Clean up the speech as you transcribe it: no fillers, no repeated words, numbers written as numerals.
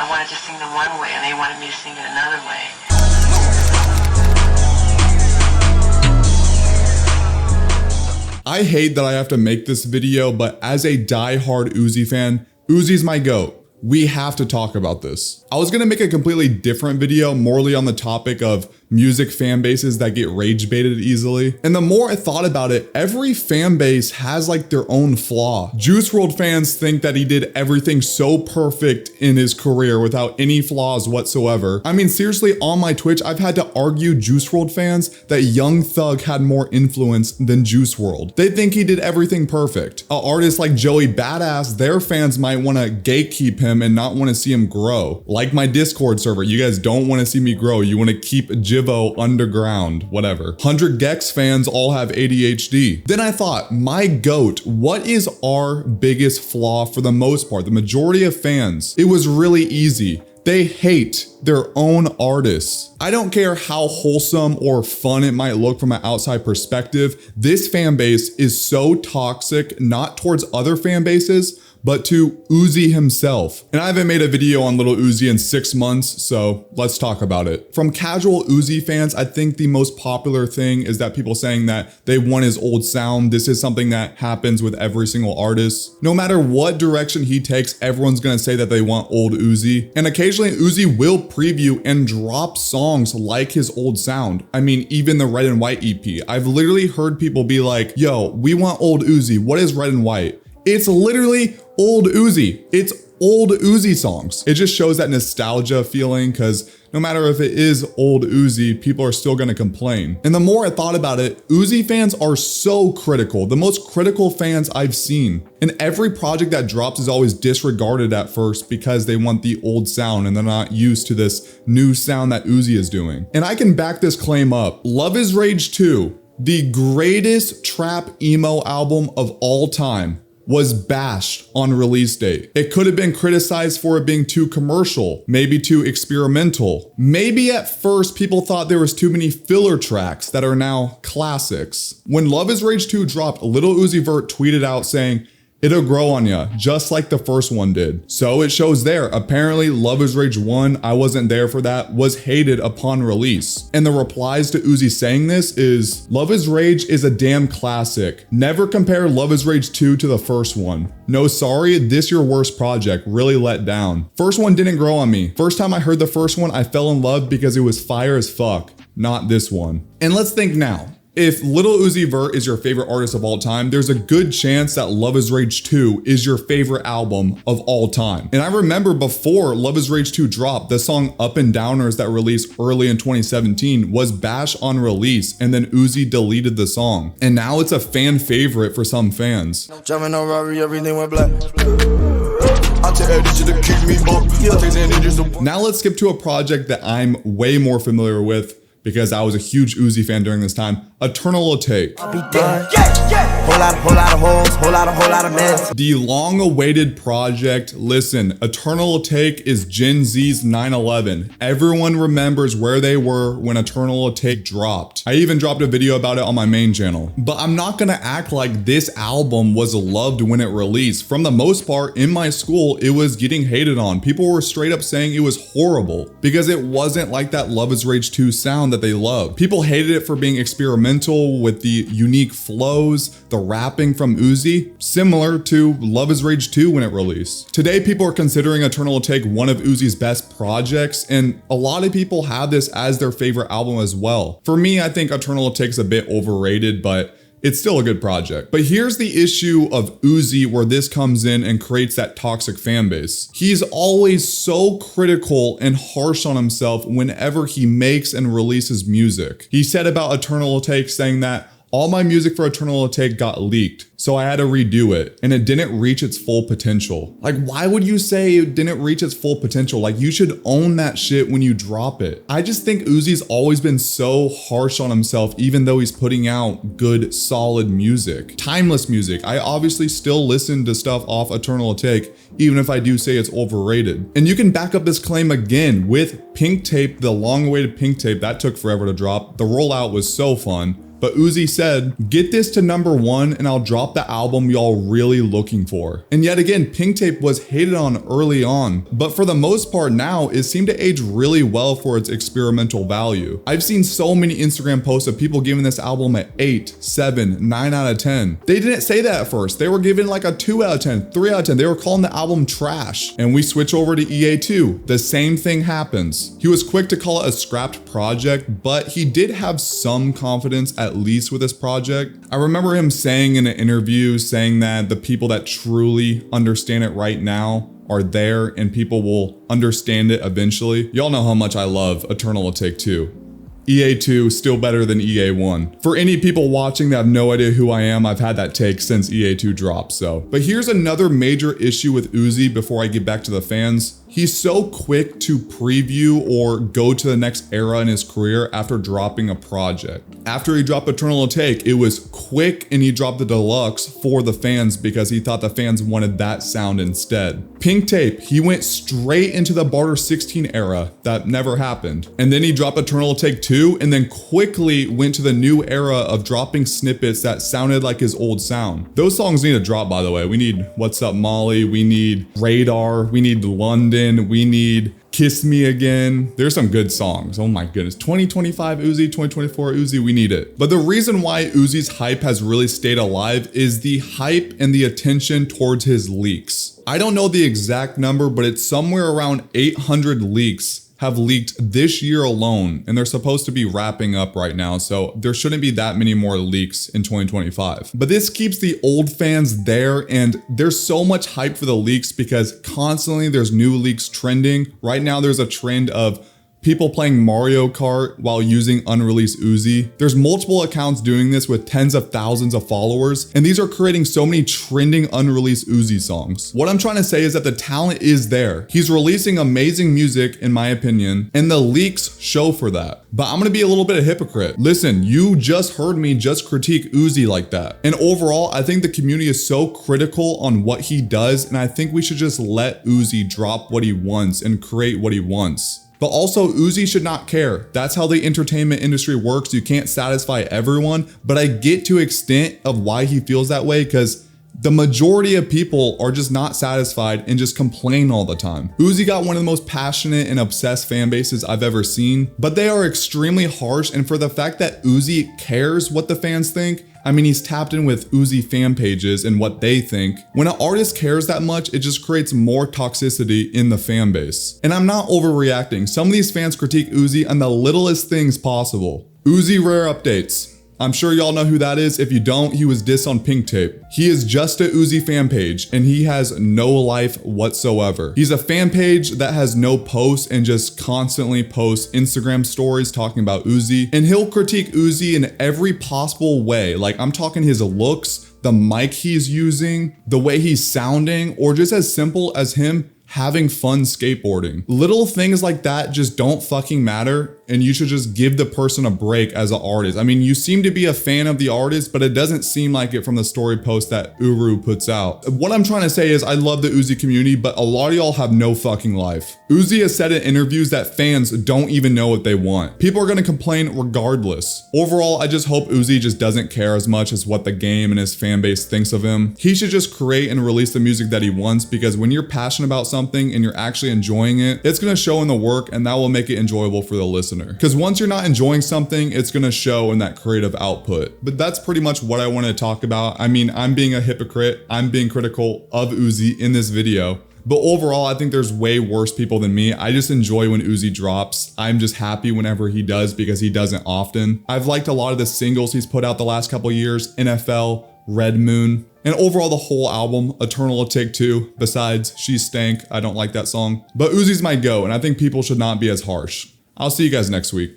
I wanted to sing them one way and they wanted me to sing it another way. I hate that I have to make this video, but as a die-hard Uzi fan, Uzi's my GOAT. We have to talk about this. I was gonna make a completely different video, morely on the topic of music fan bases that get rage baited easily. And the more I thought about it, every fan base has like their own flaw. Juice WRLD fans think that he did everything so perfect in his career without any flaws whatsoever. I mean, seriously, on my Twitch, I've had to argue Juice WRLD fans that Young Thug had more influence than Juice WRLD. They think he did everything perfect. An artist like Joey Badass, their fans might wanna gatekeep him and not wanna see him grow. Like my Discord server, you guys don't wanna see me grow. You wanna keep Jivo underground, whatever. 100 Gex fans all have ADHD. Then I thought, my GOAT, what is our biggest flaw for the most part? The majority of fans, it was really easy. They hate their own artists. I don't care how wholesome or fun it might look from an outside perspective. This fan base is so toxic, not towards other fan bases, but to Uzi himself. And I haven't made a video on Lil Uzi in 6 months, so let's talk about it. From casual Uzi fans, I think the most popular thing is that people saying that they want his old sound. This is something that happens with every single artist. No matter what direction he takes, everyone's gonna say that they want old Uzi. And occasionally Uzi will preview and drop songs like his old sound. I mean, even the Red and White EP. I've literally heard people be like, yo, we want old Uzi. What is Red and White? It's literally old Uzi. It's old Uzi songs. It just shows that nostalgia feeling, because no matter if it is old Uzi, people are still gonna complain. And the more I thought about it, Uzi fans are so critical, the most critical fans I've seen. And every project that drops is always disregarded at first because they want the old sound and they're not used to this new sound that Uzi is doing. And I can back this claim up. Love is Rage 2, the greatest trap emo album of all time, was bashed on release date. It could have been criticized for it being too commercial, maybe too experimental. Maybe at first people thought there was too many filler tracks that are now classics. When Love is Rage 2 dropped, Lil Uzi Vert tweeted out saying, "It'll grow on ya, just like the first one did." So it shows there. Apparently Love is Rage 1, I wasn't there for that, was hated upon release. And the replies to Uzi saying this is, Love is Rage is a damn classic. Never compare Love is Rage 2 to the first one. No, sorry, this your worst project, really let down. First one didn't grow on me. First time I heard the first one, I fell in love because it was fire as fuck, not this one. And let's think now. If Lil Uzi Vert is your favorite artist of all time, there's a good chance that Love is Rage 2 is your favorite album of all time. And I remember before Love is Rage 2 dropped, the song Up and Downers that released early in 2017 was bashed on release, and then Uzi deleted the song. And now it's a fan favorite for some fans. Driving no Rari, everything went black. Now let's skip to a project that I'm way more familiar with, because I was a huge Uzi fan during this time, Eternal Take. I'll be dead. Whole lot of holes, whole lot of mess. The long-awaited project. Listen, Eternal Take is Gen Z's 9/11. Everyone remembers where they were when Eternal Take dropped. I even dropped a video about it on my main channel. But I'm not gonna act like this album was loved when it released. From the most part, in my school, it was getting hated on. People were straight up saying it was horrible because it wasn't like that Love is Rage 2 sound that they loved. People hated it for being experimental with the unique flows, the rapping from Uzi, similar to Love is Rage 2 when it released. Today, people are considering Eternal Take one of Uzi's best projects, and a lot of people have this as their favorite album as well. For me, I think Eternal Take's a bit overrated, but it's still a good project. But here's the issue of Uzi where this comes in and creates that toxic fan base. He's always so critical and harsh on himself whenever he makes and releases music. He said about Eternal Take saying that all my music for Eternal Take got leaked, so I had to redo it, and it didn't reach its full potential. Like, why would you say it didn't reach its full potential? Like, you should own that shit when you drop it. I just think Uzi's always been so harsh on himself, even though he's putting out good, solid music. Timeless music. I obviously still listen to stuff off Eternal Take, even if I do say it's overrated. And you can back up this claim again with Pink Tape, the long-awaited Pink Tape. That took forever to drop. The rollout was so fun. But Uzi said, get this to #1 and I'll drop the album y'all really looking for. And yet again, Pink Tape was hated on early on, but for the most part now, it seemed to age really well for its experimental value. I've seen so many Instagram posts of people giving this album an 8, 7, 9 out of 10. They didn't say that at first. They were giving like a 2 out of 10, 3 out of 10. They were calling the album trash. And we switch over to EA2. The same thing happens. He was quick to call it a scrapped project, but he did have some confidence at least with this project. I remember him saying in an interview, saying that the people that truly understand it right now are there and people will understand it eventually. Y'all know how much I love Eternal Will Take Two. EA2 still better than EA1. For any people watching that have no idea who I am, I've had that take since EA2 dropped, so. But here's another major issue with Uzi before I get back to the fans. He's so quick to preview or go to the next era in his career after dropping a project. After he dropped Eternal Will Take, it was quick and he dropped the deluxe for the fans because he thought the fans wanted that sound instead. Pink Tape, he went straight into the Barter 16 era. That never happened. And then he dropped Eternal Will Take 2 and then quickly went to the new era of dropping snippets that sounded like his old sound. Those songs need to drop, by the way. We need What's Up Molly, we need Radar, we need London, we need Kiss Me Again. There's some good songs. Oh my goodness. 2025 Uzi, 2024 Uzi, we need it. But the reason why Uzi's hype has really stayed alive is the hype and the attention towards his leaks. I don't know the exact number, but it's somewhere around 800 leaks have leaked this year alone, and they're supposed to be wrapping up right now, so there shouldn't be that many more leaks in 2025. But this keeps the old fans there, and there's so much hype for the leaks because constantly there's new leaks trending. Right now there's a trend of people playing Mario Kart while using unreleased Uzi. There's multiple accounts doing this with tens of thousands of followers, and these are creating so many trending unreleased Uzi songs. What I'm trying to say is that the talent is there. He's releasing amazing music, in my opinion, and the leaks show for that. But I'm gonna be a little bit of a hypocrite. Listen, you just heard me just critique Uzi like that. And overall, I think the community is so critical on what he does, and I think we should just let Uzi drop what he wants and create what he wants. But also, Uzi should not care. That's how the entertainment industry works. You can't satisfy everyone, but I get to extent of why he feels that way because the majority of people are just not satisfied and just complain all the time. Uzi got one of the most passionate and obsessed fan bases I've ever seen, but they are extremely harsh, and for the fact that Uzi cares what the fans think, I mean, he's tapped in with Uzi fan pages and what they think. When an artist cares that much, it just creates more toxicity in the fan base. And I'm not overreacting. Some of these fans critique Uzi on the littlest things possible. Uzi Rare updates. I'm sure y'all know who that is. If you don't, he was dissed on Pink Tape. He is just a Uzi fan page and he has no life whatsoever. He's a fan page that has no posts and just constantly posts Instagram stories talking about Uzi. And he'll critique Uzi in every possible way. Like, I'm talking his looks, the mic he's using, the way he's sounding, or just as simple as him having fun skateboarding. Little things like that just don't fucking matter, and you should just give the person a break as an artist. I mean, you seem to be a fan of the artist, but it doesn't seem like it from the story post that Uru puts out. What I'm trying to say is I love the Uzi community, but a lot of y'all have no fucking life. Uzi has said in interviews that fans don't even know what they want. People are gonna complain regardless. Overall, I just hope Uzi just doesn't care as much as what the game and his fan base thinks of him. He should just create and release the music that he wants, because when you're passionate about something and you're actually enjoying it, it's gonna show in the work, and that will make it enjoyable for the listener. Because once you're not enjoying something, it's gonna show in that creative output. But that's pretty much what I wanted to talk about. I mean, I'm being a hypocrite. I'm being critical of Uzi in this video. But overall, I think there's way worse people than me. I just enjoy when Uzi drops. I'm just happy whenever he does, because he doesn't often. I've liked a lot of the singles he's put out the last couple years, NFL, Red Moon, and overall the whole album, Eternal Will Take Two. Besides, She Stank, I don't like that song. But Uzi's my go, and I think people should not be as harsh. I'll see you guys next week.